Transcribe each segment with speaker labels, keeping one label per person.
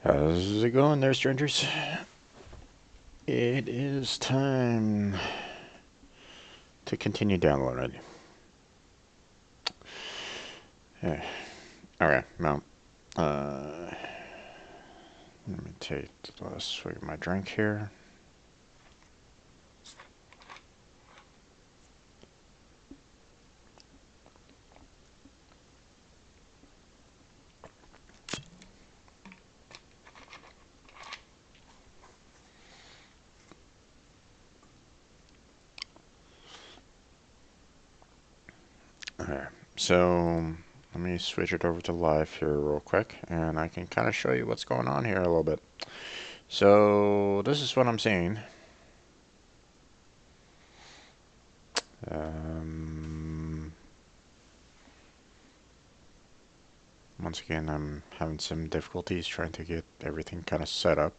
Speaker 1: How's it going there, strangers? It is time to continue downloading. Yeah. Okay, well, let me take the last swig of my drink here. Okay, so let me switch it over to live here real quick, and I can kind of show you what's going on here a little bit. So this is what I'm seeing. Um, Once again, I'm having some difficulties trying to get everything kind of set up.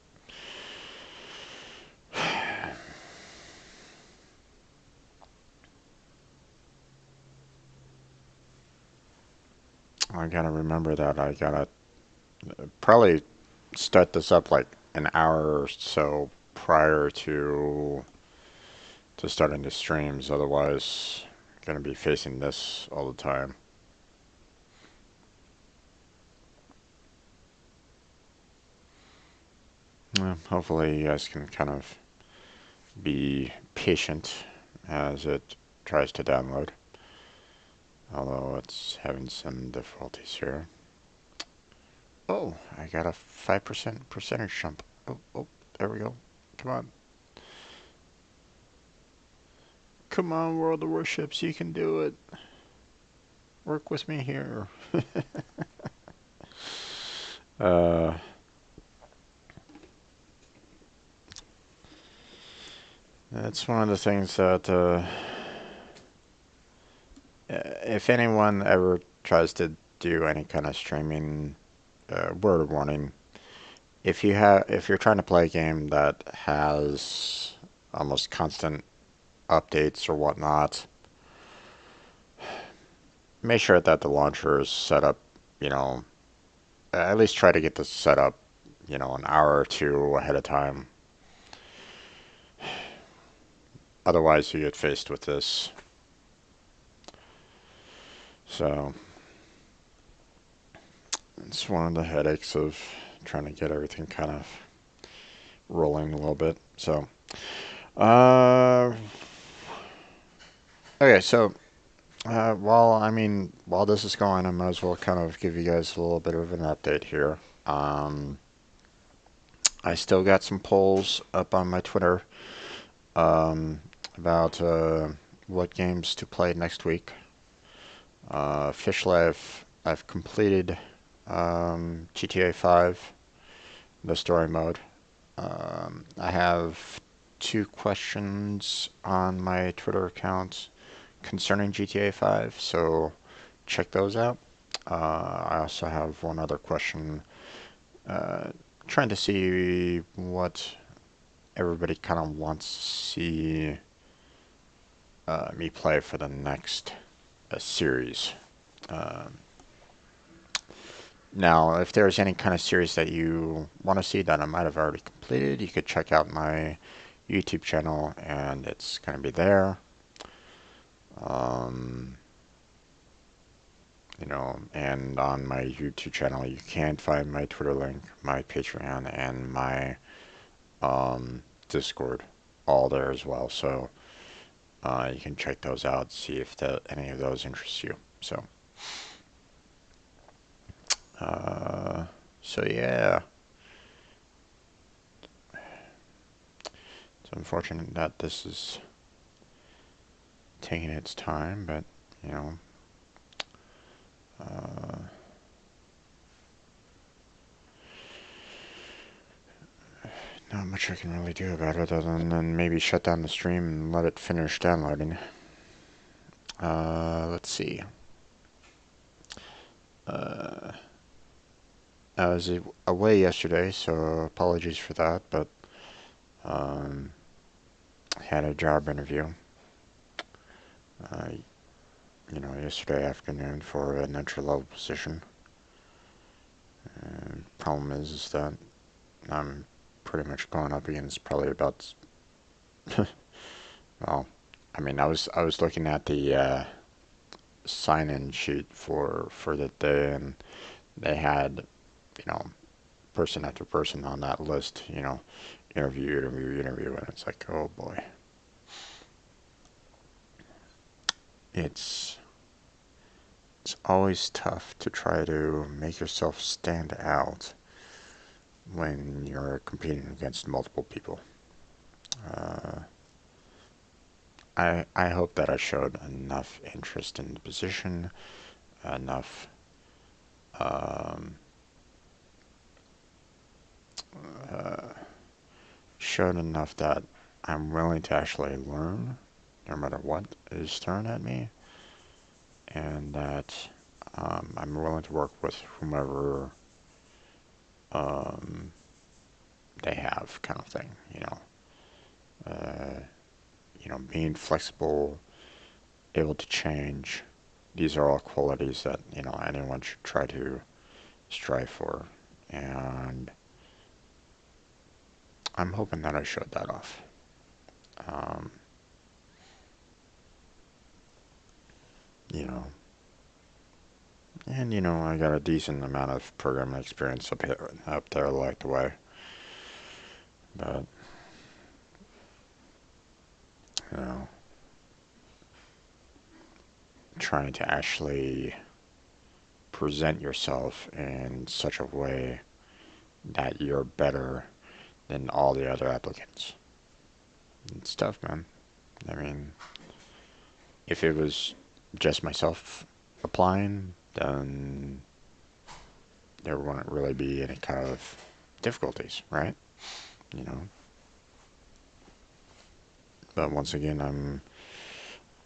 Speaker 1: I gotta remember that I gotta probably start this up like an hour or so prior to starting the streams. Otherwise, I'm gonna be facing this all the time. Hopefully, you guys can kind of be patient as it tries to download. Although it's having some difficulties here. Oh, I got a 5% percentage jump. Oh, there we go. Come on. Come on, World of Warships, you can do it. Work with me here. uh, that's one of the things that, if anyone ever tries to do any kind of streaming, word of warning, if you're trying to play a game that has almost constant updates or whatnot, make sure that the launcher is set up, you know, at least try to get this set up, an hour or two ahead of time. Otherwise, you get faced with this. So, it's one of the headaches of trying to get everything kind of rolling a little bit. So, uh, okay, so while this is going, I might as well kind of give you guys a little bit of an update here. I still got some polls up on my Twitter about what games to play next week. Officially, I've completed GTA 5, the story mode. I have 2 questions on my Twitter account concerning GTA 5, so check those out. I also have one other question, uh, trying to see what everybody kind of wants to see me play for the next series. Um, Now, if there's any kind of series that you want to see that I might have already completed, you could check out my YouTube channel, and it's going to be there. Um, and on my YouTube channel, you can find my Twitter link, my Patreon, and my Discord, all there as well. So you can check those out, see if any of those interest you. So, uh, so yeah. It's unfortunate that this is taking its time, but you know, uh, not much I can really do about it other than maybe shut down the stream and let it finish downloading. Let's see. Uh, I was away yesterday, so apologies for that, but um, had a job interview, uh, yesterday afternoon for an entry-level position. And problem is that I'm pretty much going up against probably about, well, I mean, I was looking at the sign-in sheet for the day, and they had, you know, person after person on that list, interview, and it's like, oh boy, it's it's always tough to try to make yourself stand out when you're competing against multiple people. Uh, I hope that I showed enough interest in the position, enough um, uh, showed enough that I'm willing to actually learn, no matter what is thrown at me, and that I'm willing to work with whomever um, they have, kind of thing. Uh, being flexible, able to change. These are all qualities that anyone should try to strive for, and I'm hoping that I showed that off. Um, you know, and I got a decent amount of programming experience up there, like the way, but you know, trying to actually present yourself in such a way that you're better than all the other applicants. It's tough, man. I mean, if it was just myself applying, then there wouldn't really be any kind of difficulties, right? You know. But once again,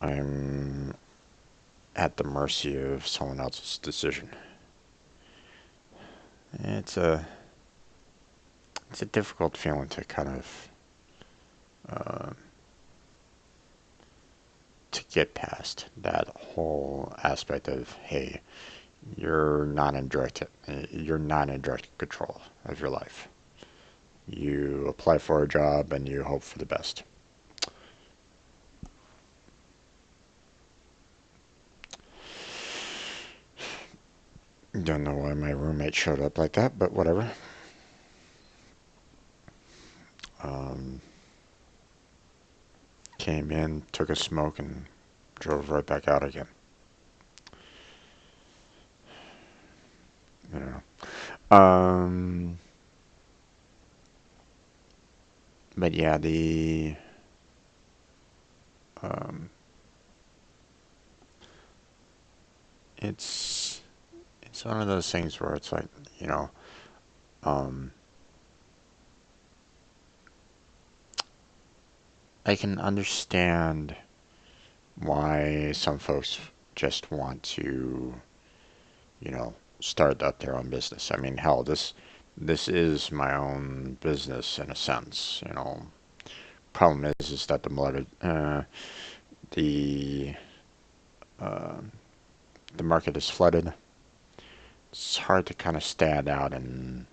Speaker 1: I'm at the mercy of someone else's decision. It's a it's a difficult feeling to kind of uh, to get past that whole aspect of, hey, you're not in direct control of your life. You apply for a job and you hope for the best. Don't know why my roommate showed up like that, but whatever. Um, Came in, took a smoke, and drove right back out again. You know. But yeah, the um, it's it's one of those things where it's like, you know, um, I can understand why some folks just want to, start up their own business. I mean, hell, this is my own business in a sense. Problem is that the uh, the market is flooded. It's hard to kind of stand out and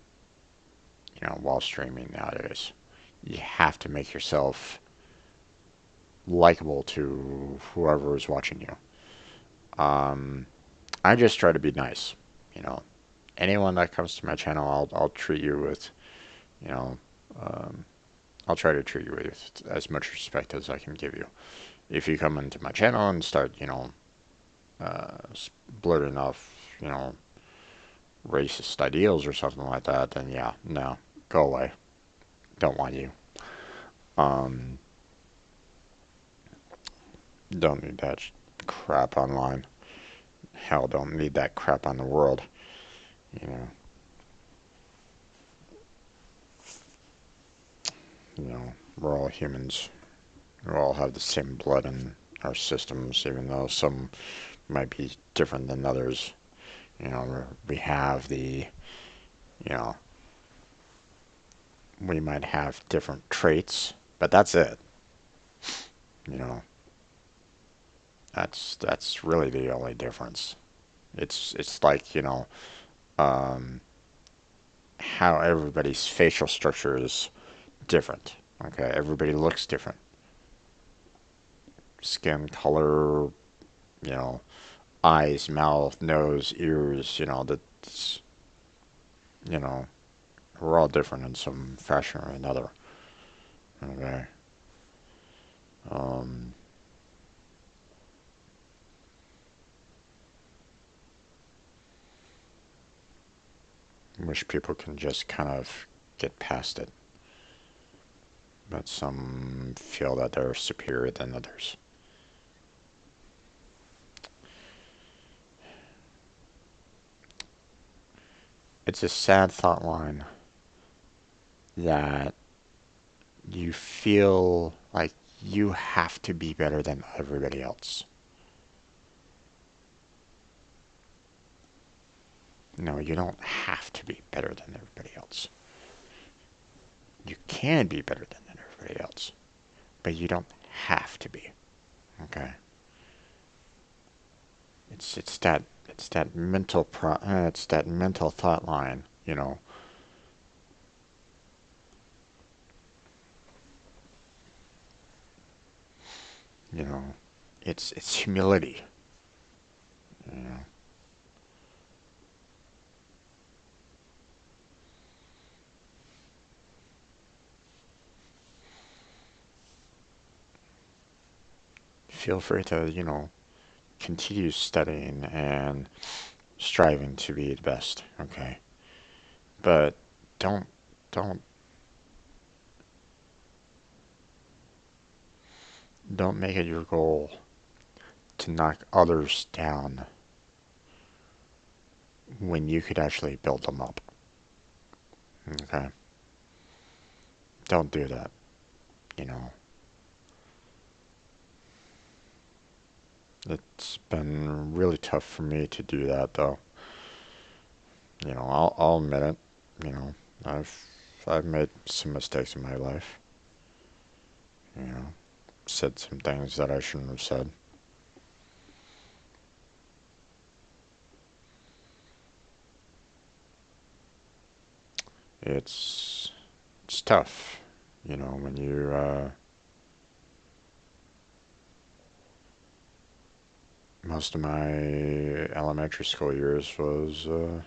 Speaker 1: while streaming nowadays. You have to make yourself likable to whoever is watching you. I just try to be nice. You know, anyone that comes to my channel, I'll treat you with, you know, um, I'll try to treat you with as much respect as I can give you. If you come into my channel and start, uh, blurting off, racist ideals or something like that, then yeah, no, go away. Don't want you. Um, don't need that crap online. Hell, don't need that crap on the world. You know, we're all humans. We all have the same blood in our systems, even though some might be different than others. We have you know, we might have different traits, but that's it. You know, that's really the only difference. It's like, um, how everybody's facial structure is different. Okay, everybody looks different. Skin color, you know, eyes, mouth, nose, ears, that's, you know, we're all different in some fashion or another. Okay. Um, wish people can just kind of get past it. But some feel that they're superior than others. It's a sad thought line that you feel like you have to be better than everybody else. No, you don't have to be better than everybody else. You can be better than everybody else, but you don't have to be. Okay, it's that it's that mental thought line. You know, it's humility. You know, feel free to continue studying and striving to be the best. Okay, but don't don't don't make it your goal to knock others down when you could actually build them up. Okay, don't do that. You know, it's been really tough for me to do that though. I'll admit it. You know, I've made some mistakes in my life. You know, said some things that I shouldn't have said. It's it's tough. When you most of my elementary school years was a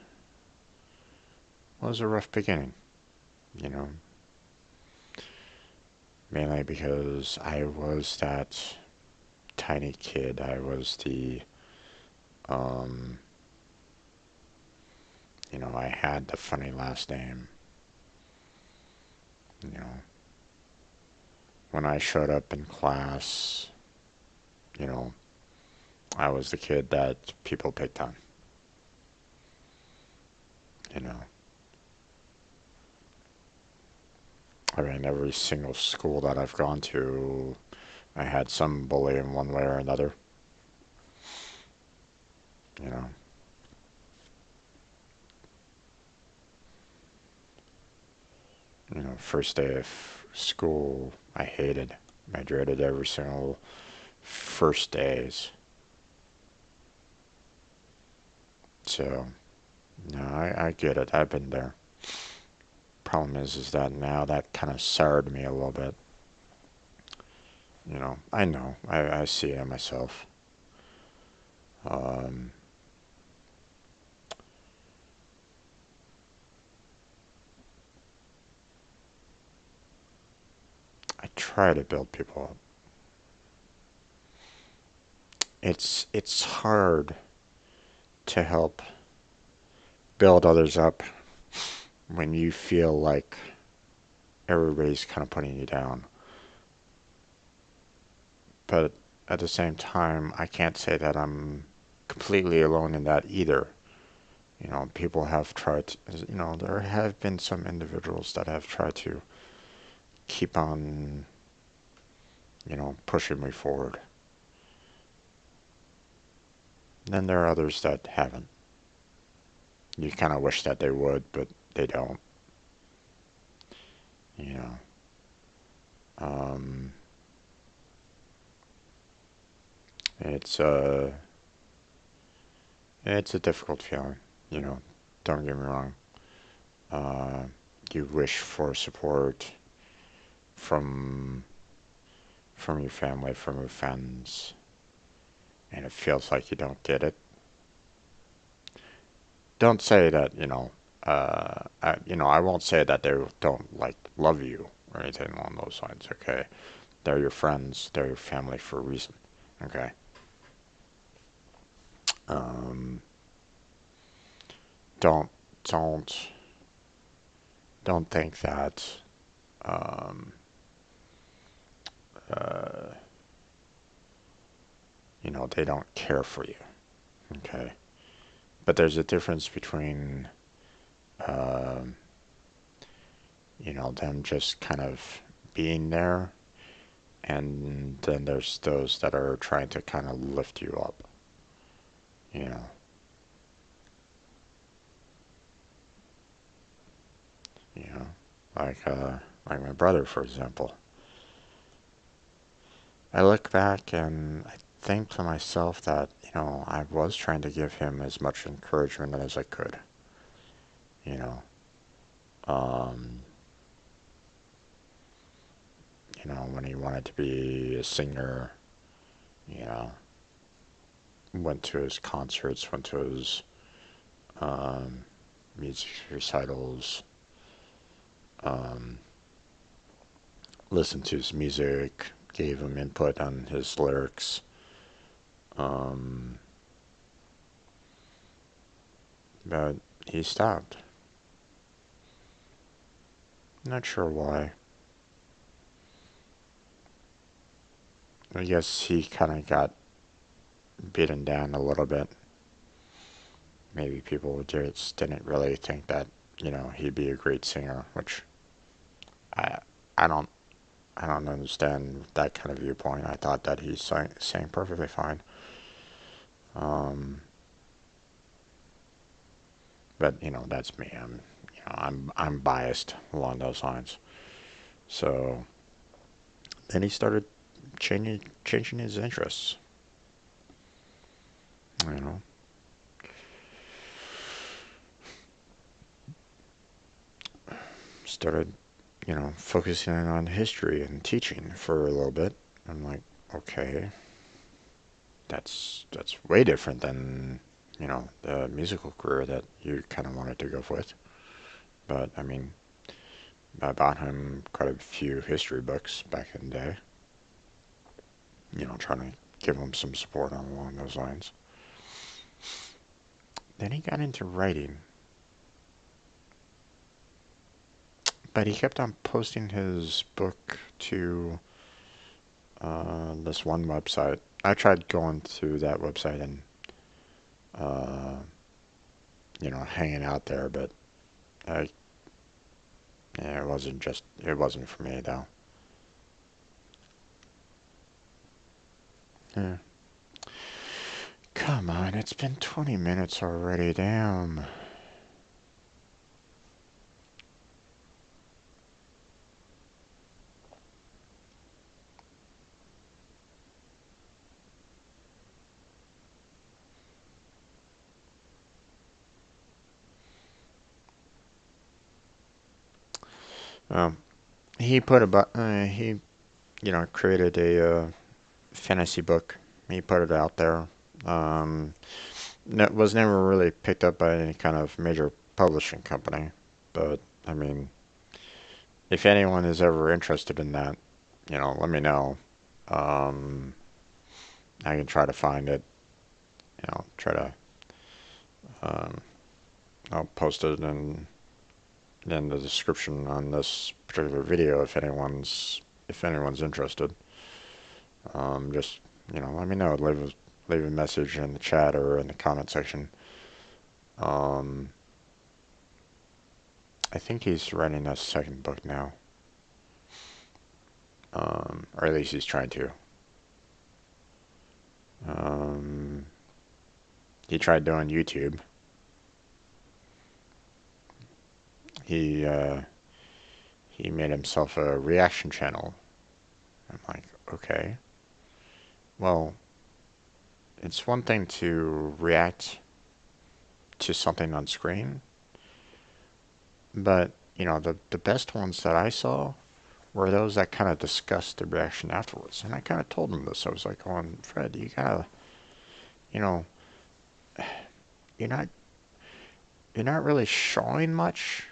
Speaker 1: rough beginning. You know, mainly because I was that tiny kid. I was um, I had the funny last name. You know, when I showed up in class, you know, I was the kid that people picked on. You know, I mean, every single school that I've gone to, I had some bully in one way or another. You know, first day of school, I hated. I dreaded every single first days. So, no, I get it. I've been there. Problem is that now that kind of soured me a little bit. I know. I see it myself. Um, I try to build people up. It's hard to help build others up when you feel like everybody's kind of putting you down. But at the same time, I can't say that I'm completely alone in that either. People have tried to, there have been some individuals that have tried to keep on, pushing me forward. Then there are others that haven't. You kind of wish that they would, but they don't, you know. Um, it's uh, it's a difficult feeling, you know. Don't get me wrong. uh, you wish for support from your family, from your friends, and it feels like you don't get it. Don't say that, I won't say that they don't like love you or anything along those lines. Okay, they're your friends, they're your family for a reason. Okay. Um, don't don't don't think that um, uh, they don't care for you. Okay, but there's a difference between um, them just kind of being there, and then there's those that are trying to kind of lift you up. You know, you know, like my brother, for example. I look back and I think to myself that I was trying to give him as much encouragement as I could. You know, um, when he wanted to be a singer, you know, went to his concerts, went to his um, music recitals, um, listened to his music, gave him input on his lyrics. Um, but he stopped. Not sure why. I guess he kind of got beaten down a little bit. Maybe people just didn't really think that, he'd be a great singer, which I I don't I don't understand that kind of viewpoint. I thought that he sang perfectly fine. Um, but that's me. I'm biased along those lines. So then he started changing his interests. You know, started focusing on history and teaching for a little bit. I'm like, okay, that's way different than the musical career that you kind of wanted to go with. But I mean, I bought him quite a few history books back in the day. Trying to give him some support along those lines. Then he got into writing, but he kept on posting his book to this one website. I tried going to that website and uh, hanging out there, but I, yeah, it wasn't for me though. Yeah. Come on, it's been 20 minutes already, damn. Um, he put about he created a fantasy book. He put it out there. Um, was never really picked up by any kind of major publishing company, but I mean, if anyone is ever interested in that, let me know. Um, I can try to find it. Try to. Um, I'll post it in the description on this particular video if anyone's interested. Just let me know. Leave a message in the chat or in the comment section. Um, I think he's writing a second book now, or at least he's trying to. Um, he tried doing YouTube. He uh, he made himself a reaction channel. I'm like, okay, well, it's one thing to react to something on screen, But, the best ones that I saw were those that kind of discussed the reaction afterwards. And I kind of told him this. I was like, going, Fred, you gotta, you know, you're not, you're not really showing much.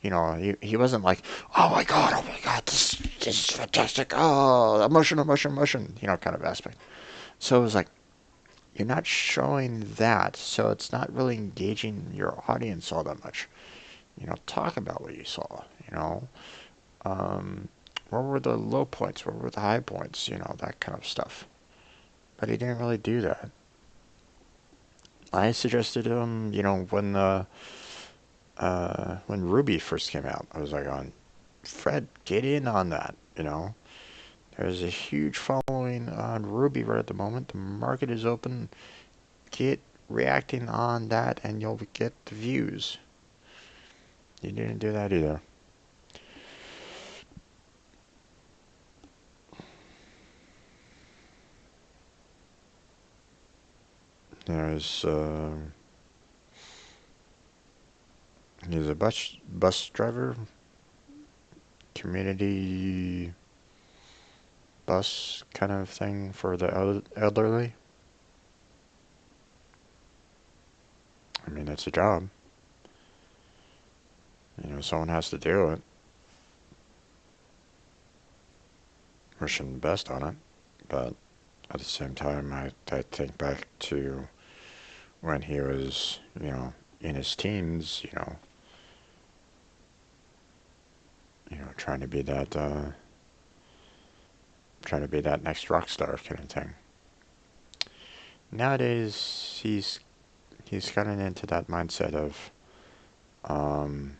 Speaker 1: He wasn't like, oh my God, this is fantastic. Oh, emotion, emotion, emotion, kind of aspect. So it was like, you're not showing that. So it's not really engaging your audience all that much. Talk about what you saw, you know. Um, what were the low points? What were the high points? That kind of stuff. But he didn't really do that. I suggested him, when Ruby first came out, I was like, on Fred, get in on that. There's a huge following on Ruby right at the moment. The market is open. Get reacting on that, and you'll get the views. You didn't do that either. There's he's a bus driver, community bus kind of thing for the elderly. I mean, it's a job. Someone has to do it. Wishing the best on it, but at the same time, I think back to when he was, in his teens, trying to be that next rock star kind of thing. Nowadays, he's gotten into that mindset of um,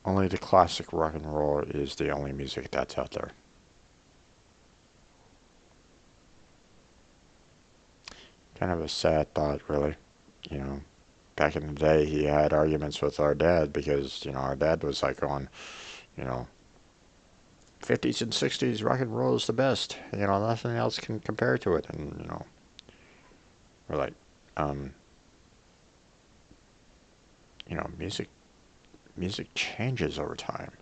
Speaker 1: only the classic rock and roll is the only music that's out there. Kind of a sad thought, really. You know, Back in the day, he had arguments with our dad because our dad was like on, you know, 50s and 60s rock and roll is the best. Nothing else can compare to it. And we're like, um, music changes over time.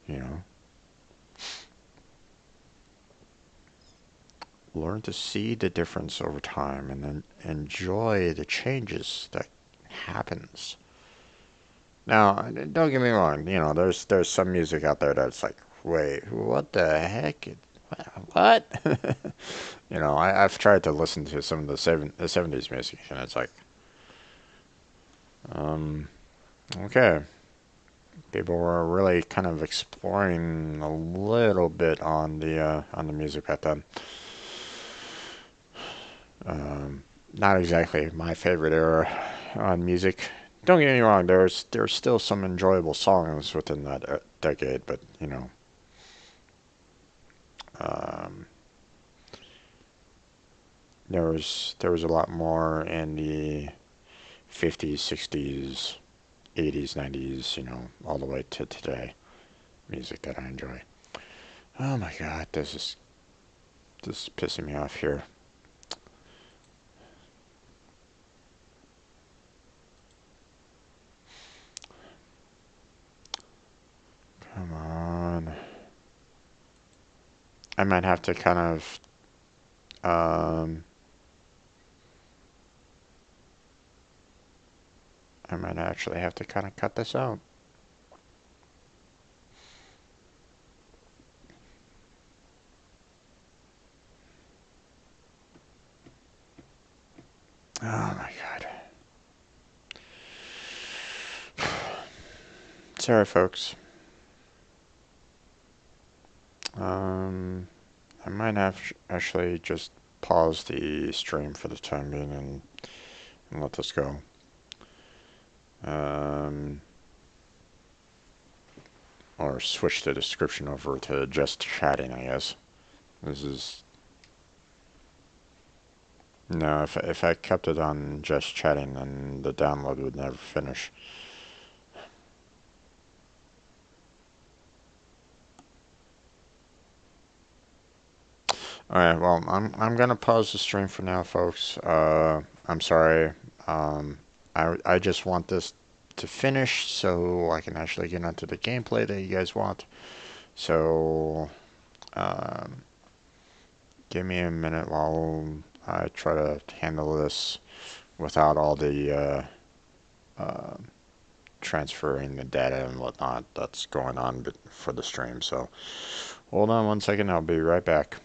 Speaker 1: You know, Learn to see the difference over time and then enjoy the changes that happens. Now, don't get me wrong. There's some music out there that's like, wait, what the heck? What? I've tried to listen to some of the 70s music, and it's like, um, okay, people were really kind of exploring a little bit on the music back then. Not exactly my favorite era on music. Don't get me wrong. There's still some enjoyable songs within that decade, but um, there was a lot more in the 50s, 60s, 80s, 90s, all the way to today. Music that I enjoy. Oh my God, this is pissing me off here. Come on. I might have to kind of I might actually have to kind of cut this out. Oh my God. Sorry, folks. Um, I might have actually just pause the stream for the time being and let this go. Um, or switch the description over to just chatting, I guess. This is no. If I kept it on just chatting, then the download would never finish. All right. Well, I'm gonna pause the stream for now, folks. I'm sorry. Um, I just want this to finish so I can actually get into the gameplay that you guys want. So give me a minute while I try to handle this without all the transferring the data and whatnot that's going on for the stream. So hold on one second, I'll be right back.